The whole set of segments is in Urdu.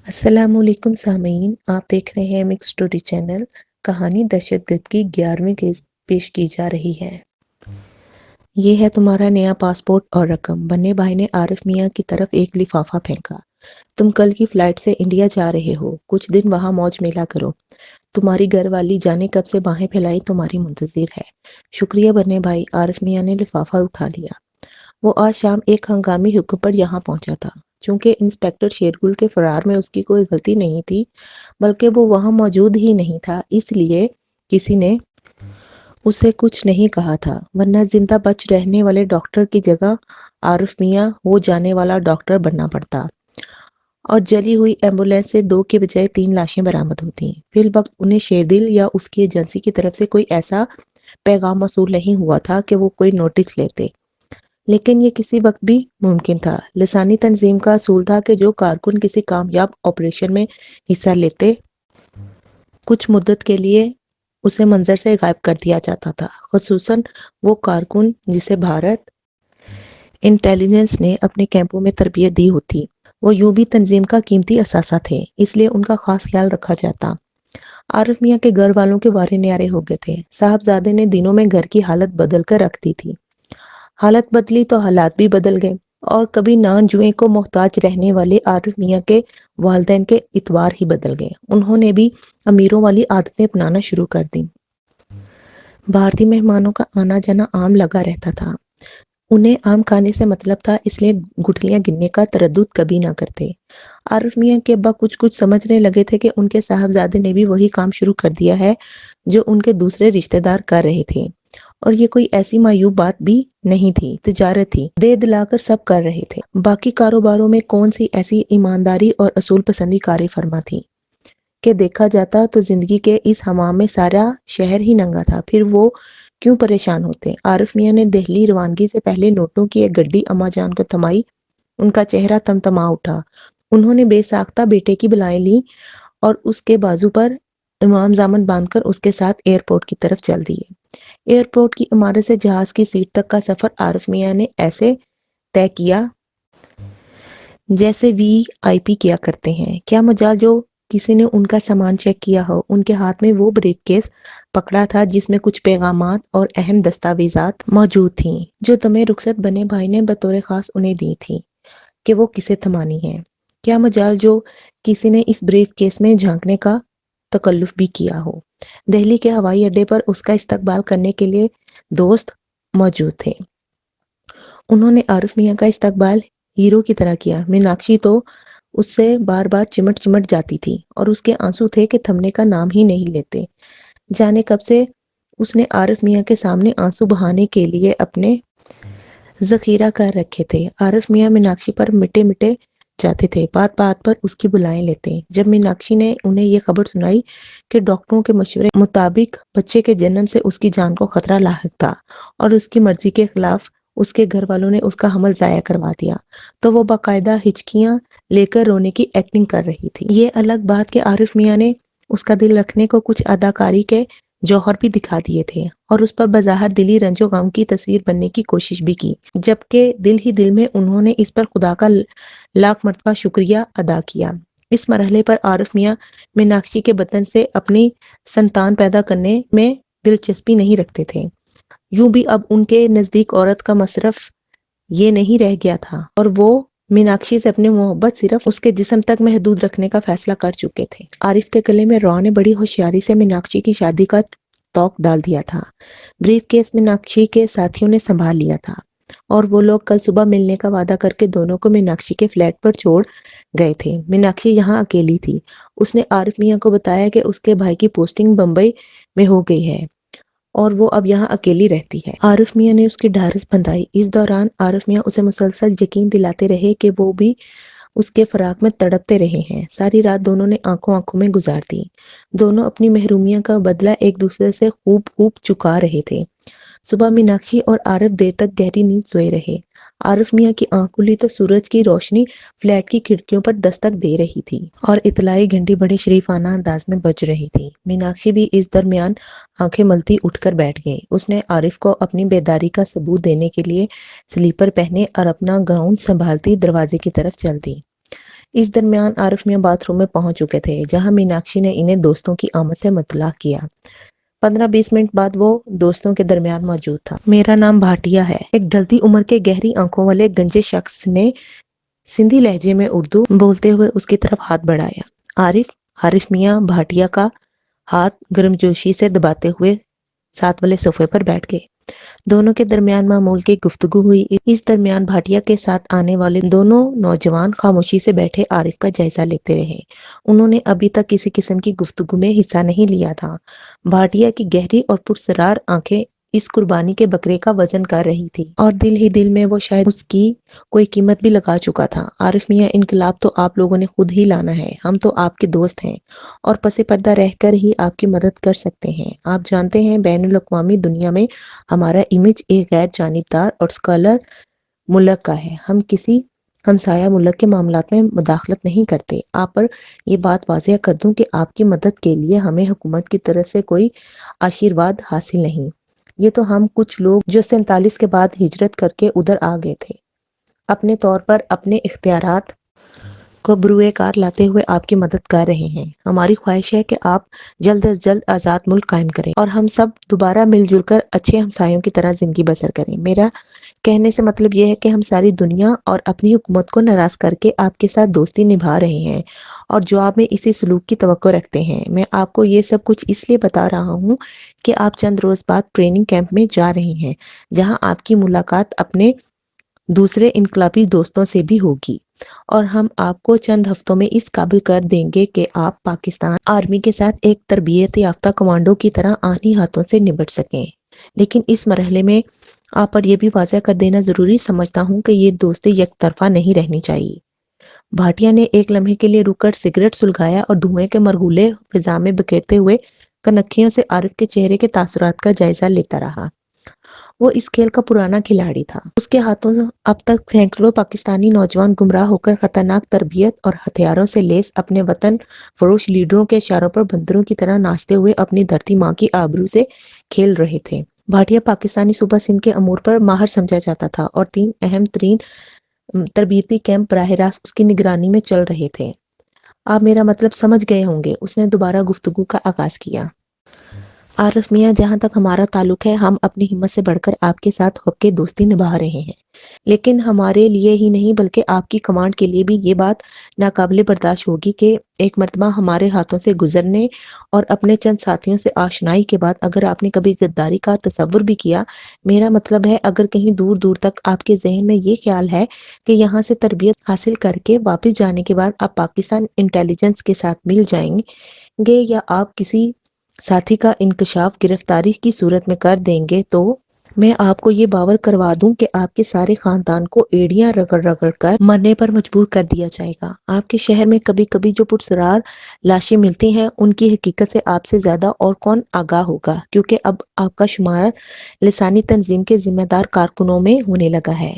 السلام علیکم سامعین، آپ دیکھ رہے ہیں مکس اسٹوری چینل۔ کہانی دہشت گرد کی 11ویں قسط پیش کی جا رہی ہے۔ یہ ہے تمہارا نیا پاسپورٹ اور رقم۔ بننے بھائی نے عارف میاں کی طرف ایک لفافہ پھینکا۔ تم کل کی فلائٹ سے انڈیا جا رہے ہو، کچھ دن وہاں موج میلا کرو۔ تمہاری گھر والی جانے کب سے باہیں پھیلائی تمہاری منتظر ہے۔ شکریہ بننے بھائی، عارف میاں نے لفافہ اٹھا لیا۔ وہ آج شام ایک ہنگامی حکم پر یہاں پہنچا تھا۔ چونکہ انسپکٹر شیرگل کے فرار میں اس کی کوئی غلطی نہیں تھی، بلکہ وہ وہاں موجود ہی نہیں تھا، اس لیے کسی نے اسے کچھ نہیں کہا تھا، ورنہ زندہ بچ رہنے والے ڈاکٹر کی جگہ عارف میاں وہ جانے والا ڈاکٹر بننا پڑتا، اور جلی ہوئی ایمبولینس سے 2 کے بجائے 3 لاشیں برآمد ہوتیں۔ فی الوقت انہیں شیردل یا اس کی ایجنسی کی طرف سے کوئی ایسا پیغام موصول نہیں ہوا تھا کہ وہ کوئی نوٹس لیتے، لیکن یہ کسی وقت بھی ممکن تھا۔ لسانی تنظیم کا اصول تھا کہ جو کارکن کسی کامیاب آپریشن میں حصہ لیتے، کچھ مدت کے لیے اسے منظر سے غائب کر دیا جاتا تھا، خصوصاً وہ کارکن جسے بھارت انٹیلیجنس نے اپنے کیمپوں میں تربیت دی ہوتی۔ وہ یوں بھی تنظیم کا قیمتی اثاثہ تھے، اس لیے ان کا خاص خیال رکھا جاتا۔ عارف میاں کے گھر والوں کے وارے نیارے ہو گئے تھے۔ صاحبزادے نے دنوں میں گھر کی حالت بدل کر رکھ دی تھی۔ حالت بدلی تو حالات بھی بدل گئے، اور کبھی نان جوئیں کو محتاج رہنے والے عارف میاں کے والدین کے اتوار ہی بدل گئے۔ انہوں نے بھی امیروں والی عادتیں اپنانا شروع کر دیں۔ بھارتی مہمانوں کا آنا جانا عام لگا رہتا تھا۔ انہیں عام کھانے سے مطلب تھا، اس لیے گٹھلیاں گننے کا تردد کبھی نہ کرتے۔ عارف میاں کے ابا کچھ سمجھنے لگے تھے کہ ان کے صاحبزادے نے بھی وہی کام شروع کر دیا ہے جو ان کے دوسرے رشتہ دار کر رہے تھے، اور یہ کوئی ایسی معیوب بات بھی نہیں تھی، تجارت تھی، دے دلا کر سب کر رہے تھے۔ باقی کاروباروں میں کون سی ایسی ایمانداری اور اصول پسندی کار فرما تھی کہ دیکھا جاتا تو زندگی کے اس حمام میں سارا شہر ہی ننگا تھا، پھر وہ کیوں پریشان ہوتے۔ عارف میاں نے دہلی روانگی سے پہلے نوٹوں کی ایک گڈی اماں جان کو تھمائی۔ ان کا چہرہ تمتما اٹھا۔ انہوں نے بے ساختہ بیٹے کی بلائیں لیں اور اس کے بازو پر امام زامن باندھ کر اس کے ساتھ ایئرپورٹ کی طرف چل دیے۔ ایئرپورٹ کی عمارت سے جہاز کی سیٹ تک کا سفر عارف میاں نے ایسے طے کیا جیسے وی آئی پی کیا کرتے ہیں۔ کیا مجال جو کسی نے ان کا سامان چیک کیا ہو۔ ان کے ہاتھ میں وہ بریف کیس پکڑا تھا جس میں کچھ پیغامات اور اہم دستاویزات موجود تھیں، جو تمہیں رخصت بنے بھائی نے بطور خاص انہیں دی تھی کہ وہ کسے تھمانی ہے۔ کیا مجال جو کسی نے اس بریف کیس میں جھانکنے کا تکلف بھی کیا ہو۔ دہلی کے ہوائی اڈے پر اس کا استقبال کرنے کے لیے دوست موجود تھے۔ انہوں نے عارف میاں کا استقبال ہیرو کی طرح کیا۔ میناکشی تو اس سے بار بار چمٹ جاتی تھی، اور اس کے آنسو تھے کہ تھمنے کا نام ہی نہیں لیتے۔ جانے کب سے اس نے عارف میاں کے سامنے آنسو بہانے کے لیے اپنے ذخیرہ کر رکھے تھے۔ عارف میاں میناکشی پر مٹے جاتے تھے، بات بات پر اس کی بلائیں لیتے۔ جب میناکشی نے انہیں یہ خبر سنائی کہ ڈاکٹروں کے مشورے مطابق بچے کے جنم سے اس کی جان کو خطرہ لاحق تھا، اور اس کی مرضی کے خلاف اس کے گھر والوں نے اس کا حمل ضائع کروا دیا، تو وہ باقاعدہ ہچکیاں لے کر رونے کی ایکٹنگ کر رہی تھی۔ یہ الگ بات کہ عارف میاں نے اس کا دل رکھنے کو کچھ اداکاری کے جوہر بھی دکھا دیے تھے، اور اس پر بظاہر دلی رنج و غم کی تصویر بننے کی کوشش بھی کی، جبکہ دل ہی دل میں انہوں نے اس پر خدا کا لاکھ مرتبہ شکریہ ادا کیا۔ اس مرحلے پر عارف میاں میناکشی کے بطن سے اپنی سنتان پیدا کرنے میں دلچسپی نہیں رکھتے تھے۔ یوں بھی اب ان کے نزدیک عورت کا مصرف یہ نہیں رہ گیا تھا، اور وہ میناکشی سے اپنی محبت صرف اس کے جسم تک محدود رکھنے کا فیصلہ کر چکے تھے۔ عارف کے گلے میں را نے بڑی ہوشیاری سے میناکشی کی شادی کا توق ڈال دیا تھا۔ بریف کیس میناکشی کے ساتھیوں نے سنبھال لیا تھا، اور وہ لوگ کل صبح ملنے کا وعدہ کر کے دونوں کو میناکشی کے فلیٹ پر چھوڑ گئے تھے۔ میناکشی یہاں اکیلی تھی۔ اس نے عارف میاں کو بتایا کہ اس کے بھائی کی پوسٹنگ بمبئی میں ہو گئی ہے، اور وہ اب یہاں اکیلی رہتی ہے۔ عارف میاں نے اس کی ڈھارس بندھائی۔ اس دوران عارف میاں اسے مسلسل یقین دلاتے رہے کہ وہ بھی اس کے فراق میں تڑپتے رہے ہیں۔ ساری رات دونوں نے آنکھوں میں گزار دی۔ دونوں اپنی محرومیاں کا بدلہ ایک دوسرے سے خوب چکا رہے تھے۔ صبح میناکشی اور عارف دیر تک گہری نیند سوئے رہے۔ عارف میاں کی آنکھ کھلی تو سورج کی روشنی فلیٹ کی کھڑکیوں پر دستک دے رہی تھی، اور اطلاعی گھنٹی بڑے شریفانہ انداز میں بج رہی تھی۔ میناکشی بھی اس درمیان آنکھیں ملتی اٹھ کر بیٹھ گئی۔ اس نے عارف کو اپنی بیداری کا ثبوت دینے کے لیے سلیپر پہنے اور اپنا گاؤن سنبھالتی دروازے کی طرف چل دی۔ اس درمیان عارف میاں باتھ روم میں پہنچ چکے تھے جہاں میناکشی نے انہیں دوستوں کی آمد سے مطلع کیا۔ 15-20 منٹ بعد وہ دوستوں کے درمیان موجود تھا۔ میرا نام بھاٹیا ہے، ایک ڈھلتی عمر کے گہری آنکھوں والے گنجے شخص نے سندھی لہجے میں اردو بولتے ہوئے اس کی طرف ہاتھ بڑھایا۔ عارف میاں بھاٹیا کا ہاتھ گرمجوشی سے دباتے ہوئے ساتھ والے صوفے پر بیٹھ گئے۔ دونوں کے درمیان معمول کی گفتگو ہوئی۔ اس درمیان بھاٹیا کے ساتھ آنے والے دونوں نوجوان خاموشی سے بیٹھے عارف کا جائزہ لیتے رہے۔ انہوں نے ابھی تک کسی قسم کی گفتگو میں حصہ نہیں لیا تھا۔ بھاٹیا کی گہری اور پراسرار آنکھیں اس قربانی کے بکرے کا وزن کر رہی تھی اور دل ہی دل میں وہ شاید اس کی کوئی قیمت بھی لگا چکا تھا۔ عارف میاں، انقلاب تو آپ لوگوں نے خود ہی لانا ہے، ہم تو آپ کے دوست ہیں اور پس پردہ رہ کر ہی آپ کی مدد کر سکتے ہیں۔ آپ جانتے ہیں بین الاقوامی دنیا میں ہمارا امیج ایک غیر جانبدار اور سیکولر ملک کا ہے۔ ہم کسی ہمسایہ ملک کے معاملات میں مداخلت نہیں کرتے۔ آپ پر یہ بات واضح کر دوں کہ آپ کی مدد کے لیے ہمیں حکومت کی طرف سے کوئی آشیرواد حاصل نہیں۔ یہ تو ہم کچھ لوگ جو 47 کے بعد ہجرت کر کے ادھر آ گئے تھے، اپنے طور پر اپنے اختیارات کو بروئے کار لاتے ہوئے آپ کی مدد کر رہے ہیں۔ ہماری خواہش ہے کہ آپ جلد از جلد آزاد ملک قائم کریں اور ہم سب دوبارہ مل جل کر اچھے ہمسایوں کی طرح زندگی بسر کریں۔ میرا کہنے سے مطلب یہ ہے کہ ہم ساری دنیا اور اپنی حکومت کو ناراض کر کے آپ کے ساتھ دوستی نبھا رہے ہیں اور جواب میں اسی سلوک کی توقع رکھتے ہیں۔ میں آپ کو یہ سب کچھ اس لیے بتا رہا ہوں کہ آپ چند روز بعد ٹریننگ کیمپ میں جا رہے ہیں جہاں آپ کی ملاقات اپنے دوسرے انقلابی دوستوں سے بھی ہوگی اور ہم آپ کو چند ہفتوں میں اس قابل کر دیں گے کہ آپ پاکستان آرمی کے ساتھ ایک تربیت یافتہ کمانڈو کی طرح آہنی ہاتھوں سے نبٹ سکیں۔ لیکن اس مرحلے میں آپ پر یہ بھی واضح کر دینا ضروری سمجھتا ہوں کہ یہ دوستی یک طرفہ نہیں رہنی چاہیے۔ بھاٹیا نے ایک لمحے کے لیے رک کر سگریٹ سلگایا اور دھوئیں کے مرغولے فضا میں بکھیرتے ہوئے کنکھیوں سے عارف کے چہرے کے تاثرات کا جائزہ لیتا رہا۔ وہ اس کھیل کا پرانا کھلاڑی تھا۔ اس کے ہاتھوں سے اب تک سینکڑوں پاکستانی نوجوان گمراہ ہو کر خطرناک تربیت اور ہتھیاروں سے لیس اپنے وطن فروش لیڈروں کے اشاروں پر بندروں کی طرح ناچتے ہوئے اپنی دھرتی ماں کی آبرو سے کھیل رہے تھے۔ بھاٹیا پاکستانی صوبہ سندھ کے امور پر ماہر سمجھا جاتا تھا اور 3 اہم ترین تربیتی کیمپ براہ راست اس کی نگرانی میں چل رہے تھے۔ آپ میرا مطلب سمجھ گئے ہوں گے، اس نے دوبارہ گفتگو کا آغاز کیا۔ عارف میاں، جہاں تک ہمارا تعلق ہے ہم اپنی ہمت سے بڑھ کر آپ کے ساتھ حب کے دوستی نبھا رہے ہیں، لیکن ہمارے لیے ہی نہیں بلکہ آپ کی کمانڈ کے لیے بھی یہ بات ناقابل برداشت ہوگی کہ ایک مرتبہ ہمارے ہاتھوں سے گزرنے اور اپنے چند ساتھیوں سے آشنائی کے بعد اگر آپ نے کبھی غداری کا تصور بھی کیا، میرا مطلب ہے اگر کہیں دور دور تک آپ کے ذہن میں یہ خیال ہے کہ یہاں سے تربیت حاصل کر کے واپس جانے کے بعد آپ پاکستان انٹیلیجنس کے ساتھ مل جائیں گے یا آپ کسی ساتھی کا انکشاف گرفتاری کی صورت میں کر دیں گے، تو میں آپ کو یہ باور کروا دوں کہ آپ کے سارے خاندان کو ایڑیاں رگڑ رگڑ کر مرنے پر مجبور کر دیا جائے گا۔ آپ کے شہر میں کبھی کبھی جو پرسرار لاشیں ملتی ہیں ان کی حقیقت سے آپ سے زیادہ اور کون آگاہ ہوگا، کیونکہ اب آپ کا شمار لسانی تنظیم کے ذمہ دار کارکنوں میں ہونے لگا ہے۔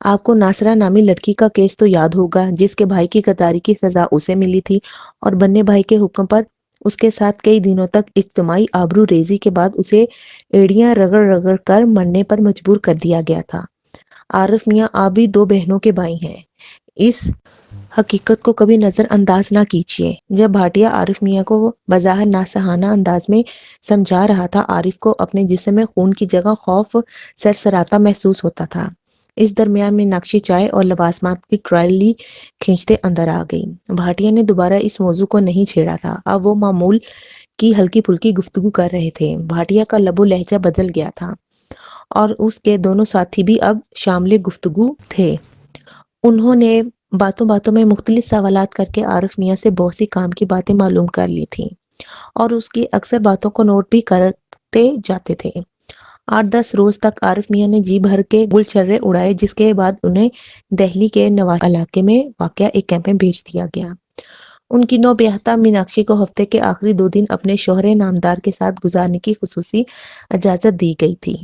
آپ کو ناصرہ نامی لڑکی کا کیس تو یاد ہوگا جس کے بھائی کی غداری کی سزا اسے ملی تھی اور بننے بھائی کے حکم پر اس کے ساتھ کئی دنوں تک اجتماعی آبرو ریزی کے بعد اسے ایڑیاں رگڑ رگڑ کر مرنے پر مجبور کر دیا گیا تھا۔ عارف میاں، آپ بھی 2 بہنوں کے بھائی ہیں، اس حقیقت کو کبھی نظر انداز نہ کیجیے۔ جب بھاٹیا عارف میاں کو بظاہر ناصحانہ انداز میں سمجھا رہا تھا، عارف کو اپنے جسم میں خون کی جگہ خوف سرسراتا محسوس ہوتا تھا۔ اس درمیان میناکشی چائے اور لوازمات کی ٹرالی کھینچتے اندر آ گئی۔ بھاٹیا نے دوبارہ اس موضوع کو نہیں چھیڑا تھا، اب وہ معمول کی ہلکی پھلکی گفتگو کر رہے تھے۔ بھاٹیا کا لب و لہجہ بدل گیا تھا اور اس کے دونوں ساتھی بھی اب شامل گفتگو تھے۔ انہوں نے باتوں باتوں میں مختلف سوالات کر کے عارف میاں سے بہت سی کام کی باتیں معلوم کر لی تھیں اور اس کی اکثر باتوں کو نوٹ بھی کرتے جاتے تھے۔ 8-10 روز تک عارف میاں نے جی بھر کے گلچھرے اڑائے، جس کے بعد انہیں دہلی کے نواح علاقے میں واقع ایک کیمپ میں بھیج دیا گیا۔ ان کی نوبیاحتہ میناکشی کو ہفتے کے آخری 2 دن اپنے شوہر نامدار کے ساتھ گزارنے کی خصوصی اجازت دی گئی تھی۔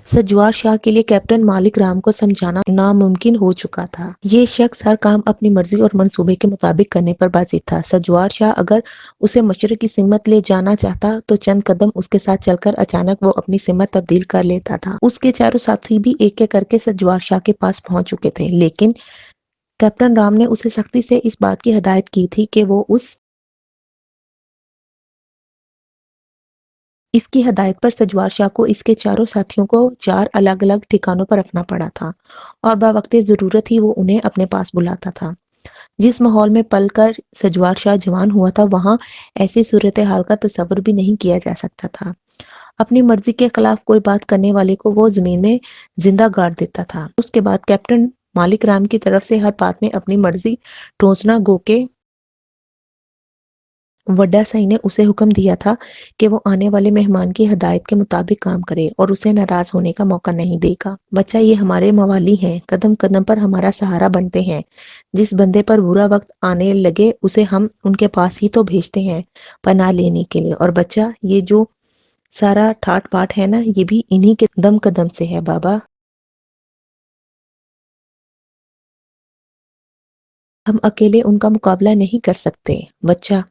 سجوار شاہ کے لیے کیپٹن مالک رام کو سمجھانا ناممکن ہو چکا تھا۔ یہ شخص ہر کام اپنی مرضی اور منصوبے کے مطابق کرنے پر بازی تھا۔ سجوار شاہ اگر اسے مشرق کی سمت لے جانا چاہتا تو چند قدم اس کے ساتھ چل کر اچانک وہ اپنی سمت تبدیل کر لیتا تھا۔ اس کے چاروں ساتھی بھی ایک ایک کر کے سجوار شاہ کے پاس پہنچ چکے تھے، لیکن کیپٹن رام نے اسے سختی سے اس بات کی ہدایت کی تھی کہ وہ اس کی ہدایت پر سجوار شاہ کو اس کے چاروں ساتھیوں کو 4 الگ الگ ٹھکانوں پر رکھنا پڑا تھا اور باوقت ضرورت ہی وہ انہیں اپنے پاس بلاتا تھا۔ جس ماحول میں پل کر سجوار شاہ جوان ہوا تھا وہاں ایسی صورتحال کا تصور بھی نہیں کیا جا سکتا تھا۔ اپنی مرضی کے خلاف کوئی بات کرنے والے کو وہ زمین میں زندہ گاڑ دیتا تھا۔ اس کے بعد کیپٹن مالک رام کی طرف سے ہر بات میں اپنی مرضی ٹھونسنا گو کہ وڈا سائی نے اسے حکم دیا تھا کہ وہ آنے والے مہمان کی ہدایت کے مطابق کام کرے اور اسے ناراض ہونے کا موقع نہیں دے گا۔ بچہ یہ ہمارے موالی ہیں، قدم قدم پر ہمارا سہارا بنتے ہیں۔ جس بندے پر برا وقت آنے لگے اسے ہم ان کے پاس ہی تو بھیجتے ہیں پناہ لینے کے لیے۔ اور بچہ یہ جو سارا ٹھاٹ پاٹ ہے نا، یہ بھی انہی کے دم قدم سے ہے بابا۔ ہم اکیلے ان کا مقابلہ نہیں کر سکتے۔ بچہ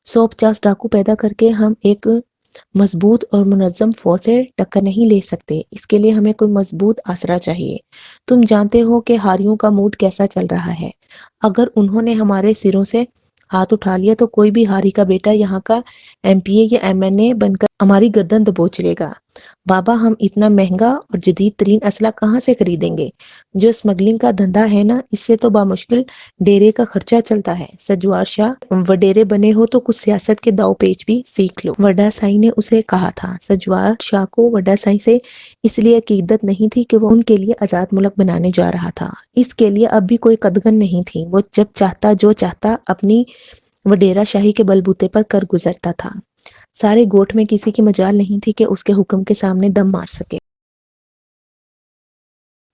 150 ڈاکو پیدا کر کے ہم ایک مضبوط اور منظم فوج سے ٹکر نہیں لے سکتے۔ اس کے لیے ہمیں کوئی مضبوط آسرا چاہیے۔ تم جانتے ہو کہ ہاریوں کا موڈ کیسا چل رہا ہے۔ اگر انہوں نے ہمارے سروں سے ہاتھ اٹھا لیا تو کوئی بھی ہاری کا بیٹا یہاں کا MP یا MNA بن کر ہماری گردن دبوچ لے گا۔ بابا ہم اتنا مہنگا اور جدید ترین اسلحہ کہاں سے خریدیں گے؟ جو اسمگلنگ کا دھندا ہے نا، اس سے تو بامشکل ڈیرے کا خرچہ چلتا ہے۔ سجوار شاہ وڈیرے بنے ہو تو کچھ سیاست کے داؤ پیچ بھی سیکھ لو، وڈا سائی نے اسے کہا تھا۔ سجوار شاہ کو وڈا سائی سے اس لیے عقیدت نہیں تھی کہ وہ ان کے لیے آزاد ملک بنانے جا رہا تھا۔ اس کے لیے اب بھی کوئی قدغن نہیں تھی۔ وہ جب چاہتا جو چاہتا اپنی وڈیرا شاہی کے بلبوتے پر کر گزرتا تھا۔ سارے گوٹھ میں کسی کی مجال نہیں تھی کہ اس کے حکم کے سامنے دم مار سکے۔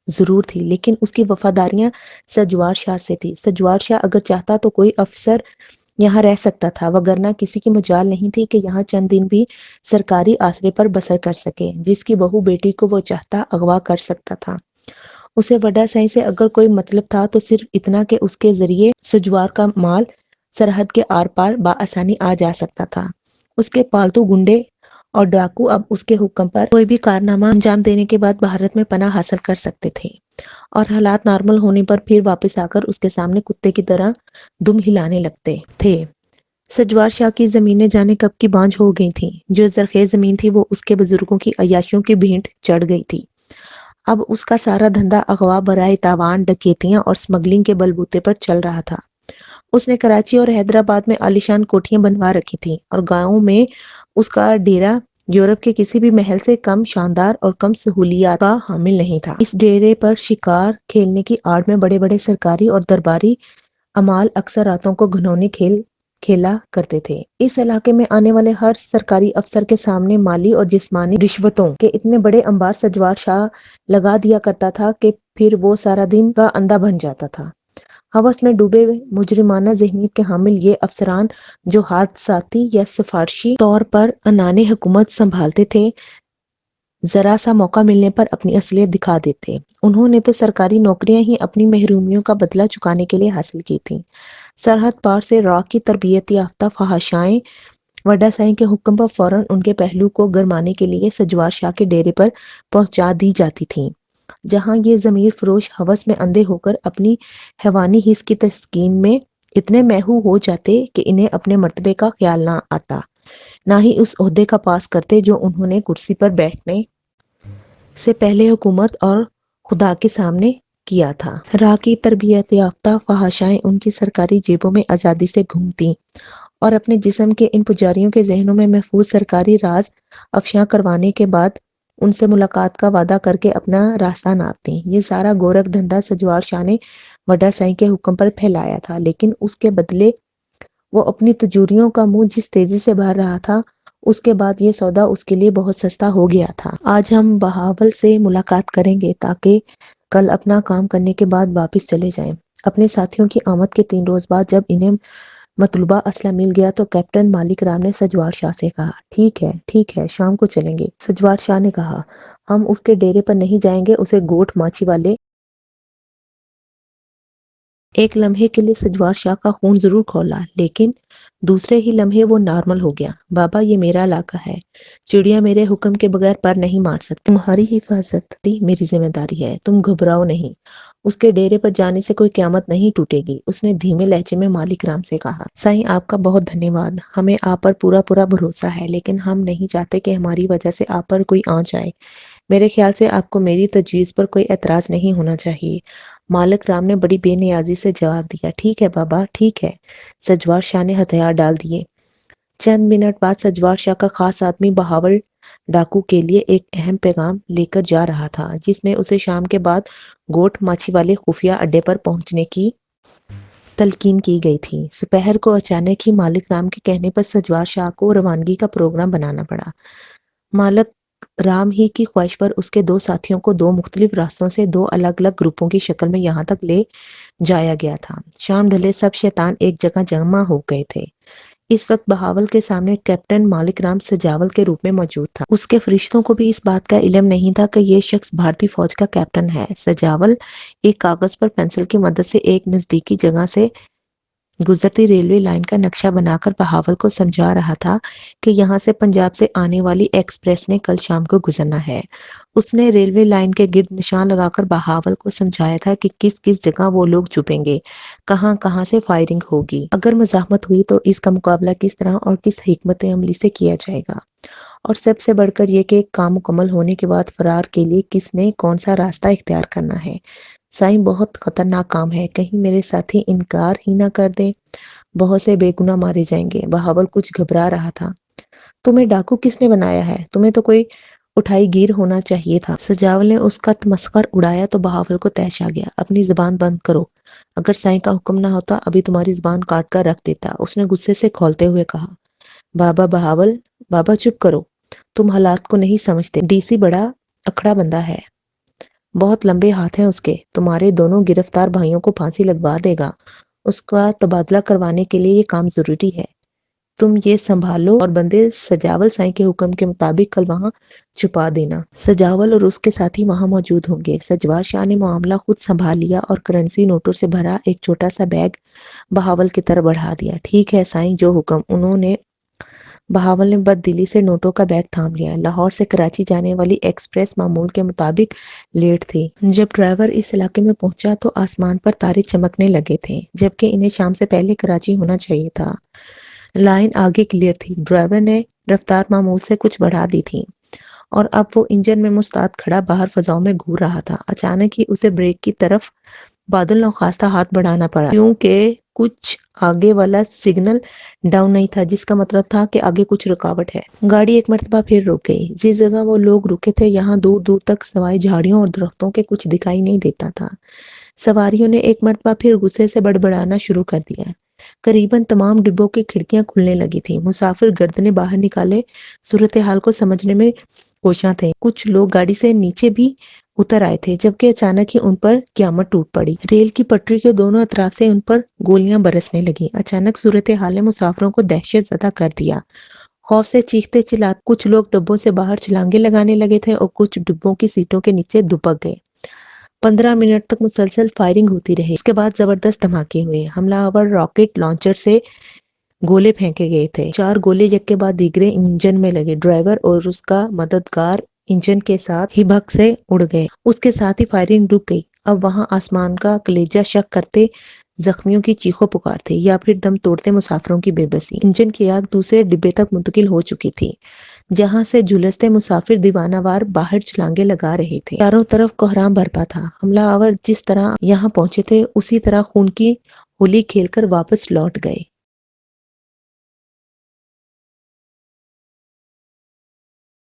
ضرور تھی، لیکن اس کی وفاداریاں سجوار شاہ سے تھی۔ سجوار شاہ اگر چاہتا تو کوئی افسر یہاں رہ سکتا تھا، وگرنہ کسی کی مجال نہیں تھی کہ یہاں چند دن بھی سرکاری آسرے پر بسر کر سکے۔ جس کی بہو بیٹی کو وہ چاہتا اغوا کر سکتا تھا۔ اسے وڈا سائی سے اگر کوئی مطلب تھا تو صرف اتنا کہ اس کے ذریعے سجوار کا مال سرحد کے آر پار بآسانی آ جا سکتا تھا۔ اس کے پالتو گنڈے اور ڈاکو اب اس کے حکم پر کوئی بھی کارنامہ انجام دینے کے بعد بھارت میں پناہ حاصل کر سکتے تھے اور حالات نارمل ہونے پر پھر واپس آ کر اس کے سامنے کتے کی طرح دم ہلانے لگتے تھے۔ سجوار شاہ کی زمینیں جانے کب کی بانجھ ہو گئی تھیں۔ جو زرخیز زمین تھی وہ اس کے بزرگوں کی عیاشیوں کی بھینٹ چڑھ گئی تھی۔ اب اس کا سارا دھندا اغوا، برائے تاوان، ڈکیتیاں اور اسمگلنگ کے بلبوتے پر چل رہا تھا۔ اس نے کراچی اور حیدرآباد میں عالیشان کوٹھیاں بنوا رکھی تھیں اور گاؤں میں اس کا ڈیرا یورپ کے کسی بھی محل سے کم شاندار اور کم سہولیات کا حامل نہیں تھا۔ اس ڈیرے پر شکار کھیلنے کی آڑ میں بڑے بڑے سرکاری اور درباری عمال اکثر راتوں کو گھنونے کھیل کھیلا کرتے تھے۔ اس علاقے میں آنے والے ہر سرکاری افسر کے سامنے مالی اور جسمانی رشوتوں کے اتنے بڑے انبار سجوار شاہ لگا دیا کرتا تھا کہ پھر وہ سارا دن کا اندھا بن جاتا تھا۔ ہوس میں ڈوبے مجرمانہ ذہنیت کے حامل یہ افسران جو حادثاتی یا سفارشی طور پر عنان حکومت سنبھالتے تھے، ذرا سا موقع ملنے پر اپنی اصلیت دکھا دیتے۔ انہوں نے تو سرکاری نوکریاں ہی اپنی محرومیوں کا بدلہ چکانے کے لیے حاصل کی تھیں۔ سرحد پار سے راک کی تربیت یافتہ فحاشائیں وڈا سائی کے حکم پر فوراً ان کے پہلو کو گرمانے کے لیے سجوار شاہ کے ڈیرے پر پہنچا دی جاتی تھیں، جہاں یہ ضمیر فروش ہوس میں اندھے ہو کر اپنی حیوانی حس کی تسکین میں اتنے محو ہو جاتے کہ انہیں اپنے مرتبے کا خیال نہ آتا، نہ ہی اس عہدے کا پاس کرتے جو انہوں نے کرسی پر بیٹھنے سے پہلے حکومت اور خدا کے سامنے کیا تھا۔ راہ کی تربیت یافتہ فحاشائیں ان کی سرکاری جیبوں میں آزادی سے گھومتیں اور اپنے جسم کے ان پجاریوں کے ذہنوں میں محفوظ سرکاری راز افشاں کروانے کے بعد ان سے ملاقات کا وعدہ کر کے اپنا راستہ ناپتیں۔ یہ سارا گورکھ دھندا سجوار شاہ نے وڈا سائی کے حکم پر پھیلایا تھا، لیکن اس کے بدلے وہ اپنی تجوریوں کا منہ جس تیزی سے بھر رہا تھا، اس کے بعد یہ سودا اس کے لیے بہت سستا ہو گیا تھا۔ آج ہم بہاول سے ملاقات کریں گے تاکہ کل اپنا کام کرنے کے بعد واپس چلے جائیں۔ اپنے ساتھیوں کی آمد کے 3 روز بعد جب انہیں مطلوبہ اسلحہ مل گیا تو کیپٹن مالک رام نے سجوار شاہ سے کہا، ٹھیک ہے، شام کو چلیں گے۔ سجوار شاہ نے کہا، ہم اس کے ڈیرے پر نہیں جائیں گے۔ اسے گوٹ ماچھی والے ایک لمحے کے لیے سجوار شاہ کا خون ضرور کھولا، لیکن دوسرے ہی لمحے وہ نارمل ہو گیا۔ بابا یہ میرا علاقہ ہے، چڑیا میرے حکم کے بغیر پر نہیں مار سکتی، تمہاری حفاظت میری ذمہ داری ہے، تم گھبراؤ نہیں۔ اس کے ڈیرے پر جانے سے کوئی قیامت نہیں ٹوٹے گی، اس نے دھیمے لہجے میں مالک رام سے کہا۔ سائیں آپ کا بہت دھنیہ واد، ہمیں آپ پر پورا بھروسہ ہے، لیکن ہم نہیں چاہتے کہ ہماری وجہ سے آپ پر کوئی آنچ آئے۔ میرے خیال سے آپ کو میری تجویز پر کوئی اعتراض نہیں ہونا چاہیے۔ مالک رام نے بڑی بے نیازی سے جواب دیا، ٹھیک ہے بابا، ٹھیک ہے۔ سجوار شاہ نے ہتھیار ڈال دیے۔ چند منٹ بعد سجوار شاہ کا خاص آدمی بہاول ڈاکو کے لیے ایک اہم پیغام لے کر جا رہا تھا، جس میں اسے شام کے بعد گوٹ ماچھی والے خفیہ اڈے پر پہنچنے کی تلقین کی گئی تھی۔ سپہر کو اچانک ہی مالک رام کے کہنے پر سجوار شاہ کو روانگی کا پروگرام بنانا پڑا۔ مالک رام ہی کی خواہش پر اس کے دو ساتھیوں کو دو مختلف راستوں سے دو الگ الگ گروپوں کی شکل میں یہاں تک لے جایا گیا تھا۔ شام ڈھلے سب شیطان ایک جگہ جمع ہو گئے تھے۔ اس وقت بہاول کے سامنے کیپٹن مالک رام سجاول کے روپ میں موجود تھا۔ اس کے فرشتوں کو بھی اس بات کا علم نہیں تھا کہ یہ شخص بھارتی فوج کا کیپٹن ہے۔ سجاول ایک کاغذ پر پنسل کی مدد سے ایک نزدیکی جگہ سے گزرتی ریلوے لائن کا نقشہ بنا کر بہاول کو سمجھا رہا تھا کہ یہاں سے پنجاب سے آنے والی ایکسپریس نے کل شام کو گزرنا ہے۔ اس نے ریلوے لائن کے گرد نشان لگا کر بہاول کو سمجھایا تھا کہ کس کس جگہ وہ لوگ چھپیں گے، کہاں کہاں سے فائرنگ ہوگی، اگر مزاحمت ہوئی تو اس کا مقابلہ کس طرح اور کس حکمت عملی سے کیا جائے گا، اور سب سے بڑھ کر یہ کہ کام مکمل ہونے کے بعد فرار کے لیے کس نے کون سا راستہ اختیار کرنا ہے۔ سائیں بہت خطرناک کام ہے، کہیں میرے ساتھی انکار ہی نہ کر دیں، بہت سے بے گناہ مارے جائیں گے۔ بہاول کچھ گھبرا رہا تھا۔ تمہیں ڈاکو کس نے بنایا ہے؟ تمہیں تو کوئی اٹھائی گیر ہونا چاہیے تھا۔ سجاول نے اس کا تمسخر اڑایا تو بہاول کو طیش آ گیا۔ اپنی زبان بند کرو، اگر سائیں کا حکم نہ ہوتا ابھی تمہاری زبان کاٹ کر رکھ دیتا، اس نے غصے سے کھولتے ہوئے کہا۔ بابا بہاول، بابا چپ کرو، تم حالات کو نہیں سمجھتے۔ ڈی سی بڑا اکھڑا بندہ ہے، بہت لمبے ہاتھ ہیں اس کے، تمہارے دونوں گرفتار بھائیوں کو پھانسی لگوا دے گا۔ اس کا تبادلہ کروانے کے لیے یہ کام ضروری ہے، تم یہ سنبھالو اور بندے سجاول سائیں کے حکم کے مطابق کل وہاں چھپا دینا۔ سجاول اور اس کے ساتھی وہاں موجود ہوں گے۔ سجوار شاہ نے معاملہ خود سنبھال لیا اور کرنسی نوٹوں سے بھرا ایک چھوٹا سا بیگ بہاول کی طرف بڑھا دیا۔ ٹھیک ہے سائیں، جو حکم۔ بہاول نے بد دلی سے نوٹوں کا بیگ تھام لیا۔ لاہور سے کراچی جانے والی ایکسپریس معمول کے مطابق لیٹ تھی۔ جب ڈرائیور اس علاقے میں پہنچا تو آسمان پر تارے چمکنے لگے تھے، جبکہ انہیں شام سے پہلے کراچی ہونا چاہیے تھا۔ لائن آگے کلیئر تھی۔ ڈرائیور نے رفتار معمول سے کچھ بڑھا دی تھی اور اب وہ انجن میں مستعد کھڑا باہر فضاؤں میں گھور رہا تھا۔ اچانک ہی اسے بریک کی طرف بادل ناخواستہ ہاتھ بڑھانا پڑا، کیونکہ کچھ آگے والا سگنل ڈاؤن نہیں تھا، جس کا مطلب تھا کہ آگے کچھ رکاوٹ ہے۔ گاڑی ایک مرتبہ پھر رک گئی۔ جس جگہ وہ لوگ رکے تھے یہاں دور دور تک سوائے جھاڑیوں اور درختوں کے کچھ دکھائی نہیں دیتا تھا۔ سواریوں نے ایک مرتبہ پھر غصے سے بڑبڑانا شروع کر دیا۔ قریباً تمام ڈبوں کی کھڑکیاں کھلنے لگی تھیں۔ مسافر گردنیں باہر نکالے صورتحال کو سمجھنے میں کوشاں تھے۔ کچھ لوگ گاڑی سے نیچے بھی اتر آئے تھے، جبکہ اچانک ہی ان پر قیامت ٹوٹ پڑی۔ ریل کی پٹری کے دونوں اطراف سے ان پر گولیاں برسنے لگیں۔ اچانک صورتحال نے مسافروں کو دہشت زدہ کر دیا۔ خوف سے چیختے چلاتے کچھ لوگ ڈبوں سے باہر چھلانگیں لگانے لگے تھے اور کچھ ڈبوں کی سیٹوں کے نیچے دبک گئے۔ 15 منٹ تک مسلسل فائرنگ ہوتی رہی۔ اس کے بعد زبردست دھماکے ہوئے۔ حملہ آور راکٹ لانچر سے گولے پھینکے گئے تھے۔ 4 گولے یک کے بعد دیگرے انجن میں لگے۔ ڈرائیور اور اس کا مددگار انجن کے ساتھ ہی بھگ سے اڑ گئے۔ اس کے ساتھ ہی فائرنگ رک گئی۔ اب وہاں آسمان کا کلیجہ شق کرتے زخمیوں کی چیخو پکار تھی، یا پھر دم توڑتے مسافروں کی بے بسی۔ انجن کی آگ دوسرے ڈبے تک منتقل ہو چکی تھی، جہاں سے جھلستے مسافر دیوانہ وار باہر چھلانگیں لگا رہے تھے۔ چاروں طرف کوہرام برپا تھا۔ حملہ آور جس طرح یہاں پہنچے تھے اسی طرح خون کی ہولی کھیل کر واپس لوٹ گئے۔